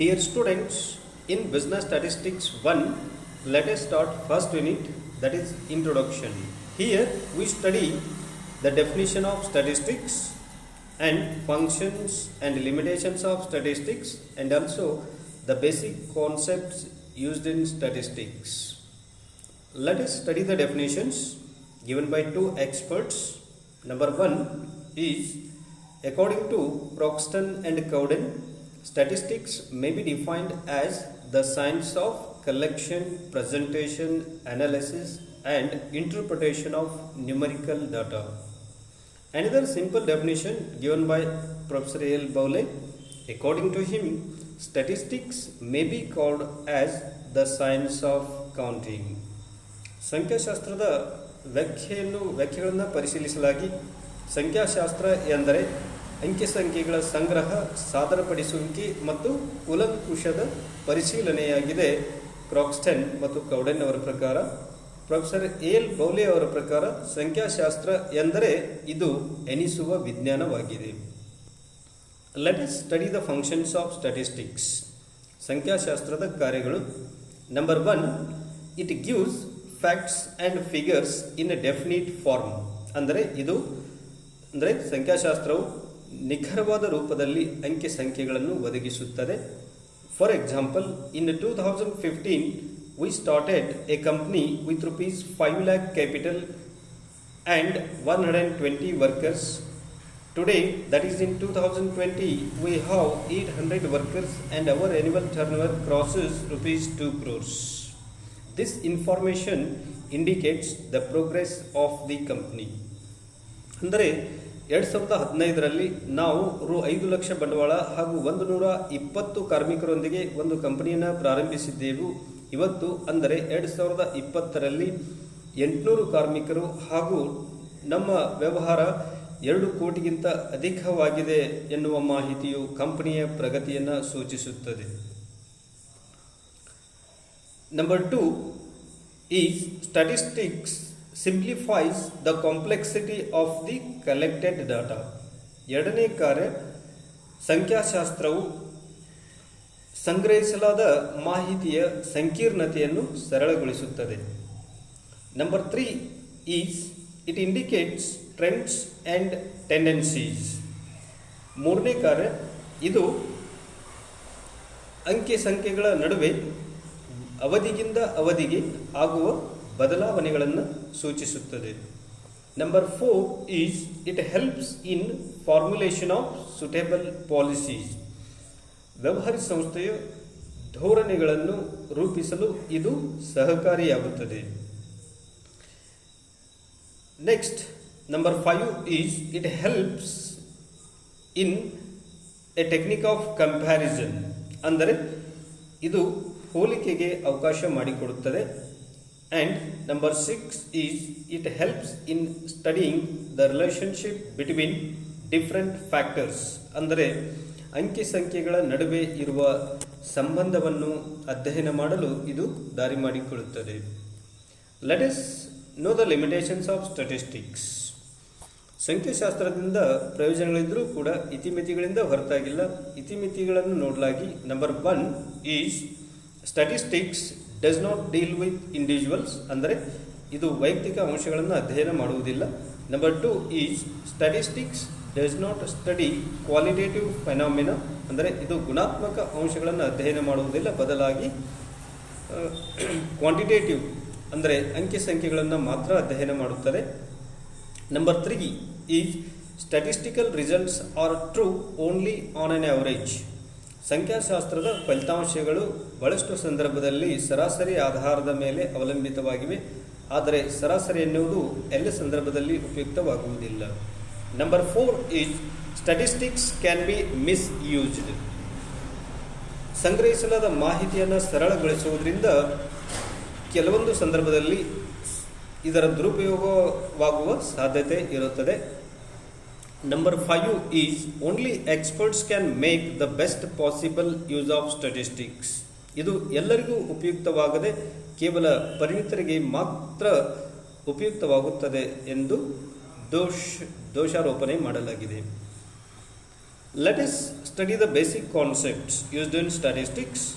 Dear students, in Business Statistics 1, let us start first unit, that is Introduction. Here we study the definition of statistics and functions and limitations of statistics and also the basic concepts used in statistics. Let us study the definitions given by two experts. Number 1 is, according to Croxton and Cowden, statistics may be defined as the science of collection, presentation, analysis and interpretation of numerical data. Another simple definition given by Professor A. L. Bowley, according to him, statistics may be called as the science of counting. ಸಂಖ್ಯಾಶಾಸ್ತ್ರದ ವ್ಯಾಖ್ಯೆಗಳನ್ನು ಪರಿಶೀಲಿಸಲಾಗಿ ಸಂಖ್ಯಾಶಾಸ್ತ್ರ ಎಂದರೆ ಅಂಕಿ ಸಂಖ್ಯೆಗಳ ಸಂಗ್ರಹ, ಸಾದರಪಡಿಸುವಿಕೆ ಮತ್ತು ಕೂಲಂಕುಷದ ಪರಿಶೀಲನೆಯಾಗಿದೆ. ಕ್ರಾಕ್ಸ್ಟನ್ ಮತ್ತು ಕೌಡೆನ್ ಅವರ ಪ್ರಕಾರ. Professor A. ಎಲ್. ಬೌಲೆ ಅವರ ಪ್ರಕಾರ ಸಂಖ್ಯಾಶಾಸ್ತ್ರ ಎಂದರೆ ಇದು ಎಣಿಸುವ ವಿಜ್ಞಾನವಾಗಿದೆ. Let us study the functions of statistics. ಸಂಖ್ಯಾಶಾಸ್ತ್ರದ ಕಾರ್ಯಗಳು. Number 1, it gives facts and figures in a definite form. ಅಂದರೆ ಸಂಖ್ಯಾಶಾಸ್ತ್ರವು ನಿಖರವಾದ ರೂಪದಲ್ಲಿ ಅಂಕಿ ಸಂಖ್ಯೆಗಳನ್ನು ಒದಗಿಸುತ್ತದೆ. For example, in 2015 we started a company with rupees 5 lakh capital and 120 workers. Today, that is in 2020, we have 800 workers and our annual turnover crosses rupees 2 crores. This information indicates the progress of the company. ಅಂದರೆ 2015ರಲ್ಲಿ ನಾವು ₹5 ಲಕ್ಷ ಬಂಡವಾಳ ಹಾಗೂ 120 ಕಾರ್ಮಿಕರೊಂದಿಗೆ ಒಂದು ಕಂಪನಿಯನ್ನು ಪ್ರಾರಂಭಿಸಿದ್ದೆವು. ಇವತ್ತು ಅಂದರೆ 2020ರಲ್ಲಿ 800 ಕಾರ್ಮಿಕರು ಹಾಗೂ ನಮ್ಮ ವ್ಯವಹಾರ 2 ಕೋಟಿಗಿಂತ ಅಧಿಕವಾಗಿದೆ ಎನ್ನುವ ಮಾಹಿತಿಯು ಕಂಪನಿಯ ಪ್ರಗತಿಯನ್ನು ಸೂಚಿಸುತ್ತದೆ. Number 2 is statistics simplifies the complexity of the collected data. ಎರಡನೇ ಕಾರ್ಯ, ಸಂಖ್ಯಾಶಾಸ್ತ್ರವು ಸಂಗ್ರಹಿಸಲಾದ ಮಾಹಿತಿಯ ಸಂಕೀರ್ಣತೆಯನ್ನು ಸರಳಗೊಳಿಸುತ್ತದೆ. Number 3 is it indicates trends and tendencies. ಮೂರನೇ ಕಾರ್ಯ, ಇದು ಅಂಕಿ ಸಂಖ್ಯೆಗಳ ನಡುವೆ ಅವಧಿಗಿಂತ ಅವಧಿಗೆ ಆಗುವ ಬದಲಾವಣೆಗಳನ್ನು ಸೂಚಿಸುತ್ತದೆ. Number 4 is it helps in formulation of suitable policies. ವ್ಯವಹಾರ ಸಂಸ್ಥೆಯ ಧೋರಣೆಗಳನ್ನು ರೂಪಿಸಲು ಇದು ಸಹಕಾರಿಯಾಗುತ್ತದೆ. Next, number 5 is it helps in a technique of comparison. ಅಂದರೆ ಇದು ಹೋಲಿಕೆಗೆ ಅವಕಾಶ ಮಾಡಿಕೊಡುತ್ತದೆ. And number 6 is it helps in studying the relationship between different factors. ಅಂದರೆ ಅಂಕಿ ಸಂಖ್ಯೆಗಳ ನಡುವೆ ಇರುವ ಸಂಬಂಧವನ್ನು ಅಧ್ಯಯನ ಮಾಡಲು ಇದು ದಾರಿ ಮಾಡಿಕೊಡುತ್ತದೆ. Let us know the limitations of statistics. ಸಂಖ್ಯಾಶಾಸ್ತ್ರದಿಂದ ಪ್ರಯೋಜನಗಳಿದ್ದರೂ ಕೂಡ ಇತಿಮಿತಿಗಳಿಂದ ಹೊರತಾಗಿಲ್ಲ. ಇತಿಮಿತಿಗಳನ್ನು ನೋಡಲಾಗಿ, number 1 is statistics does not deal with individuals. ಅಂದರೆ ಇದು ವೈಯಕ್ತಿಕ ಅಂಶಗಳನ್ನು ಅಧ್ಯಯನ ಮಾಡುವುದಿಲ್ಲ. Number 2 is statistics does not study qualitative phenomena. ಅಂದರೆ ಇದು ಗುಣಾತ್ಮಕ ಅಂಶಗಳನ್ನು ಅಧ್ಯಯನ ಮಾಡುವುದಿಲ್ಲ, ಬದಲಾಗಿ ಕ್ವಾಂಟಿಟೇಟಿವ್ ಅಂದರೆ ಅಂಕಿ ಸಂಖ್ಯೆಗಳನ್ನು ಮಾತ್ರ ಅಧ್ಯಯನ ಮಾಡುತ್ತದೆ. Number 3 is statistical results are true only on on average. ಸಂಖ್ಯಾಶಾಸ್ತ್ರದ ಫಲಿತಾಂಶಗಳು ಬಹಳಷ್ಟು ಸಂದರ್ಭದಲ್ಲಿ ಸರಾಸರಿ ಆಧಾರದ ಮೇಲೆ ಅವಲಂಬಿತವಾಗಿವೆ, ಆದರೆ ಸರಾಸರಿ ಎನ್ನುವುದು ಎಲ್ಲ ಸಂದರ್ಭದಲ್ಲಿ ಉಪಯುಕ್ತವಾಗುವುದಿಲ್ಲ. Number 4 is statistics can be misused. ಸಂಗ್ರಹಿಸಲಾದ ಮಾಹಿತಿಯನ್ನು ಸರಳಗೊಳಿಸುವುದರಿಂದ ಕೆಲವೊಂದು ಸಂದರ್ಭದಲ್ಲಿ ಇದರ ದುರುಪಯೋಗವಾಗುವ ಸಾಧ್ಯತೆ ಇರುತ್ತದೆ. Number 5 is only experts can make the best possible use of statistics. ಇದು ಎಲ್ಲರಿಗೂ ಉಪಯುಕ್ತವಾಗದೆ ಕೇವಲ ಪರಿಣಿತರಿಗೆ ಮಾತ್ರ ಉಪಯುಕ್ತವಾಗುತ್ತದೆ ಎಂದು ದೋಷಾರೋಪಣೆ ಮಾಡಲಾಗಿದೆ. Let us study the basic concepts used in statistics.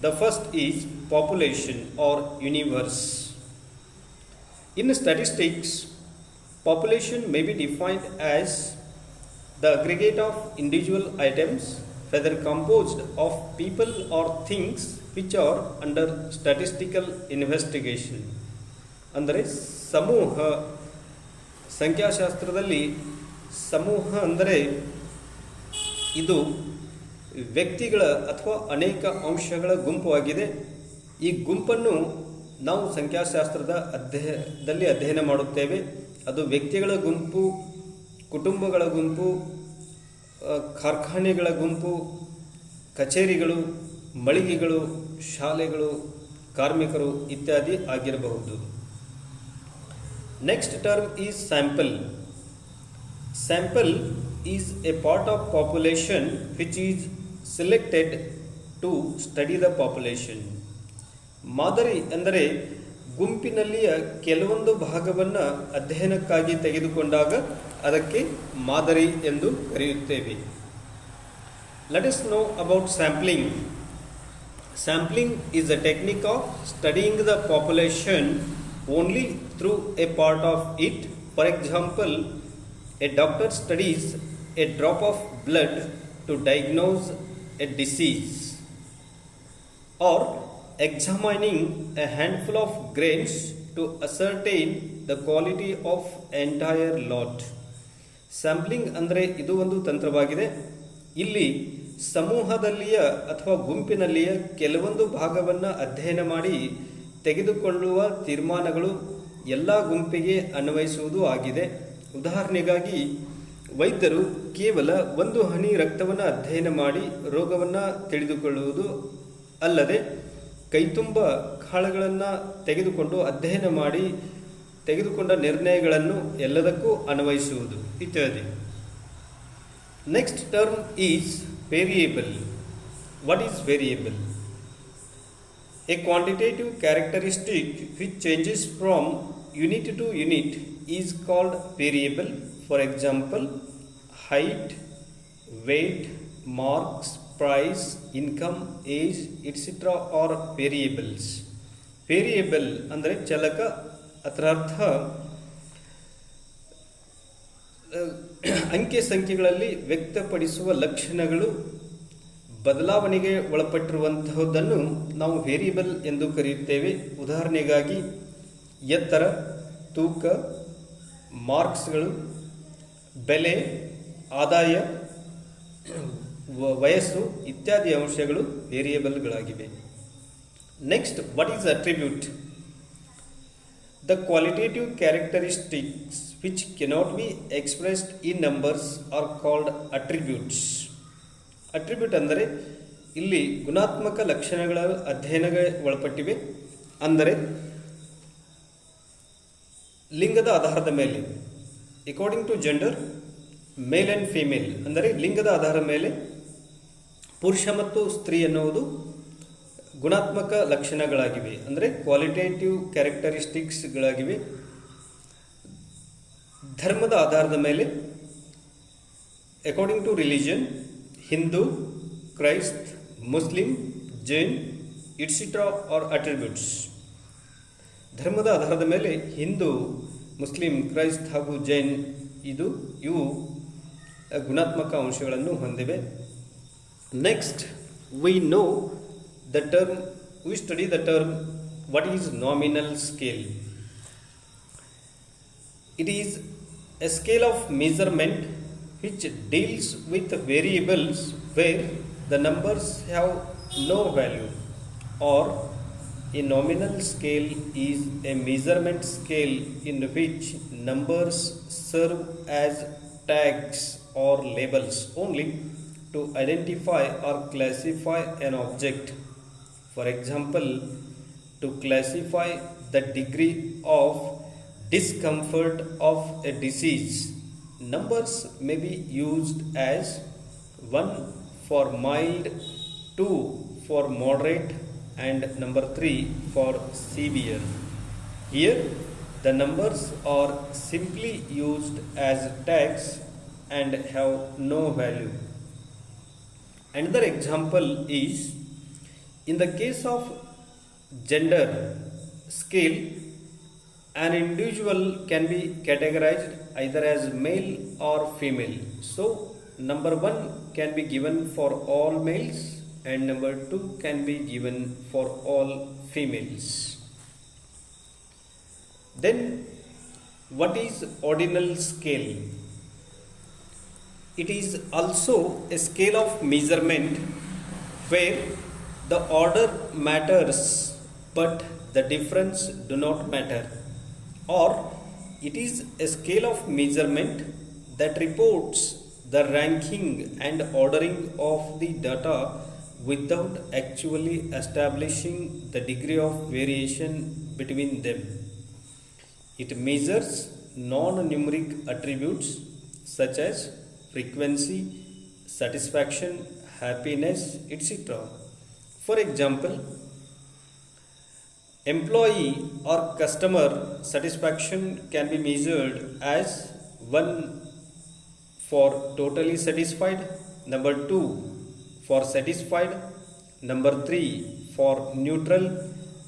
The first is population or universe. In statistics, population may be defined as the aggregate of individual items, whether composed of people or things, which are under statistical investigation. ಅಂದರೆ ಸಮೂಹ ಸಂಖ್ಯಾಶಾಸ್ತ್ರದಲ್ಲಿ ಸಮೂಹ ಅಂದರೆ ಇದು ವ್ಯಕ್ತಿಗಳ ಅಥವಾ ಅನೇಕ ಅಂಶಗಳ ಗುಂಪುವಾಗಿದೆ. ಈ ಗುಂಪನ್ನು ನಾವು ಸಂಖ್ಯಾಶಾಸ್ತ್ರದ ಅಧ್ಯಯನ ಮಾಡುತ್ತೇವೆ. ಅದು ವ್ಯಕ್ತಿಗಳ ಗುಂಪು, ಕುಟುಂಬಗಳ ಗುಂಪು, ಕಾರ್ಖಾನೆಗಳ ಗುಂಪು, ಕಚೇರಿಗಳು, ಮಳಿಗೆಗಳು, ಶಾಲೆಗಳು, ಕಾರ್ಮಿಕರು ಇತ್ಯಾದಿ ಆಗಿರಬಹುದು. Next term is sample. Sample is a part of population which is selected to study the population. ಮಾದರಿ ಅಂದರೆ ಗುಂಪಿನಲ್ಲಿಯ ಕೆಲವೊಂದು ಭಾಗವನ್ನು ಅಧ್ಯಯನಕ್ಕಾಗಿ ತೆಗೆದುಕೊಂಡಾಗ ಅದಕ್ಕೆ ಮಾದರಿ ಎಂದು ಕರೆಯುತ್ತೇವೆ. Let us know about sampling. Sampling is a technique of studying the population only through a part of it. For example, a doctor studies a drop of blood to diagnose a disease, or examining a handful of grains to ascertain the quality of entire lot. Sampling ಅಂದರೆ ಇದು ಒಂದು ತಂತ್ರವಾಗಿದೆ. ಇಲ್ಲಿ ಸಮೂಹದಲ್ಲಿಯ ಅಥವಾ ಗುಂಪಿನಲ್ಲಿಯ ಕೆಲವೊಂದು ಭಾಗವನ್ನು ಅಧ್ಯಯನ ಮಾಡಿ ತೆಗೆದುಕೊಳ್ಳುವ ತೀರ್ಮಾನಗಳು ಎಲ್ಲ ಗುಂಪಿಗೆ ಅನ್ವಯಿಸುವುದು ಆಗಿದೆ. ಉದಾಹರಣೆಗಾಗಿ ವೈದ್ಯರು ಕೇವಲ ಒಂದು ಹನಿ ರಕ್ತವನ್ನು ಅಧ್ಯಯನ ಮಾಡಿ ರೋಗವನ್ನು ತಿಳಿದುಕೊಳ್ಳುವುದು ಅಲ್ಲದೆ ಕೈತುಂಬ ಕಾಳುಗಳನ್ನು ತೆಗೆದುಕೊಂಡು ಅಧ್ಯಯನ ಮಾಡಿ ತೆಗೆದುಕೊಂಡ ನಿರ್ಣಯಗಳನ್ನು ಎಲ್ಲದಕ್ಕೂ ಅನ್ವಯಿಸುವುದು ಇತ್ಯಾದಿ. Next term is variable. What is variable? A quantitative characteristic which changes from unit to unit is called variable. For example, height, weight, marks, price, income, age etcetera are variables. Variable ಅಂದರೆ ಚಲಕ. ಅದರ ಅರ್ಥ ಅಂಕೆ ಸಂಖ್ಯೆಗಳಲ್ಲಿ ವ್ಯಕ್ತಪಡಿಸುವ ಲಕ್ಷಣಗಳು ಬದಲಾವಣೆಗೆ ಒಳಪಟ್ಟಿರುವಂತಹದ್ದನ್ನು ನಾವು variable ಎಂದು ಕರೆಯುತ್ತೇವೆ. ಉದಾಹರಣೆಗಾಗಿ ಎತ್ತರ, ತೂಕ, ಮಾರ್ಕ್ಸ್ಗಳು, ಬೆಲೆ, ಆದಾಯ, ವಯಸ್ಸು ಇತ್ಯಾದಿ ಅಂಶಗಳು ವೇರಿಯೇಬಲ್ಗಳಾಗಿವೆ. Next, what is attribute? The qualitative characteristics which cannot be expressed in numbers are called attributes. Attribute ಅಂದರೆ ಇಲ್ಲಿ ಗುಣಾತ್ಮಕ ಲಕ್ಷಣಗಳ ಅಧ್ಯಯನಕ್ಕೆ ಒಳಪಟ್ಟಿವೆ. ಅಂದರೆ ಲಿಂಗದ ಆಧಾರದ ಮೇಲೆ, according to gender, male and female ಅಂದರೆ ಲಿಂಗದ ಆಧಾರದ ಮೇಲೆ ಪುರುಷ ಮತ್ತು ಸ್ತ್ರೀ ಎನ್ನುವುದು ಗುಣಾತ್ಮಕ ಲಕ್ಷಣಗಳಾಗಿವೆ, ಅಂದರೆ ಕ್ವಾಲಿಟೇಟಿವ್ ಕ್ಯಾರೆಕ್ಟರಿಸ್ಟಿಕ್ಸ್ಗಳಾಗಿವೆ. ಧರ್ಮದ ಆಧಾರದ ಮೇಲೆ, ಅಕಾರ್ಡಿಂಗ್ ಟು ರಿಲಿಜನ್, ಹಿಂದೂ, ಕ್ರೈಸ್ತ್, Muslim, Jain etcetera are attributes. ಧರ್ಮದ ಆಧಾರದ ಮೇಲೆ ಹಿಂದೂ, ಮುಸ್ಲಿಂ, ಕ್ರೈಸ್ತ್ ಹಾಗೂ ಜೈನ್ ಇವು ಗುಣಾತ್ಮಕ ಅಂಶಗಳನ್ನು ಹೊಂದಿವೆ. Next, we study the term what is nominal scale. It is a scale of measurement which deals with variables where the numbers have no value, or a nominal scale is a measurement scale in which numbers serve as tags or labels only to identify or classify an object. For example, to classify the degree of discomfort of a disease, numbers may be used as 1 for mild, 2 for moderate, and number 3 for severe. Here, the numbers are simply used as tags and have no value. Another example is in the case of gender scale, an individual can be categorized either as male or female. So, number 1 can be given for all males and number 2 can be given for all females. Then, what is ordinal scale? It is also a scale of measurement where the order matters but the difference do not matter, or it is a scale of measurement that reports the ranking and ordering of the data without actually establishing the degree of variation between them. It measures non-numeric attributes such as frequency, satisfaction, happiness, etc. For example, employee or customer satisfaction can be measured as 1 for totally satisfied, number 2 for satisfied, number 3 for neutral,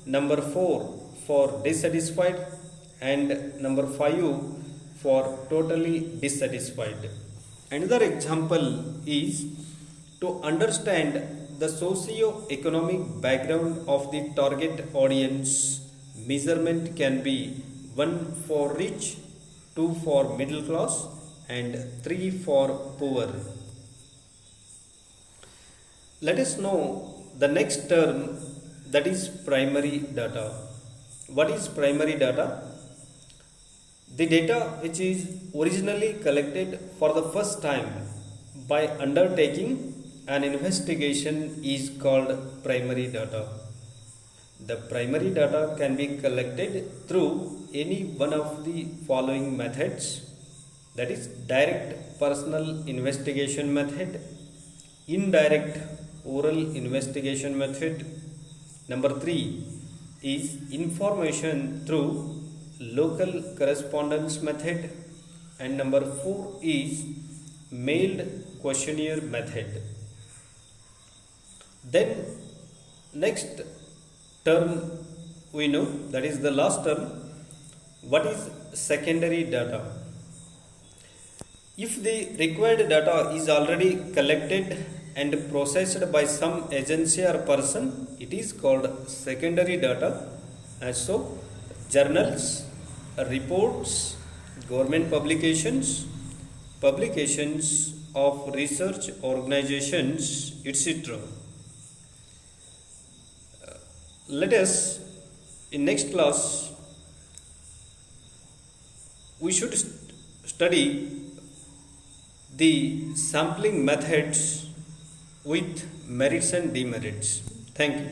number 4 for dissatisfied, and number 5 for totally dissatisfied. Another example is to understand the socio-economic background of the target audience. Measurement can be 1 for rich, 2 for middle class, and 3 for poor. Let us know the next term, that is primary data. What is primary data? The data which is originally collected for the first time by undertaking an investigation is called primary data. The primary data can be collected through any one of the following methods, that is direct personal investigation method, indirect oral investigation method. Number 3 is information through local correspondence method, and number 4 is mailed questionnaire method. Then next term we know, that is the last term. What is secondary data? If the required data is already collected and processed by some agency or person, it is called secondary data. And so journals, reports, government publications, publications of research organizations, etc. Let us, in next class, we should study the sampling methods with merits and demerits. Thank you.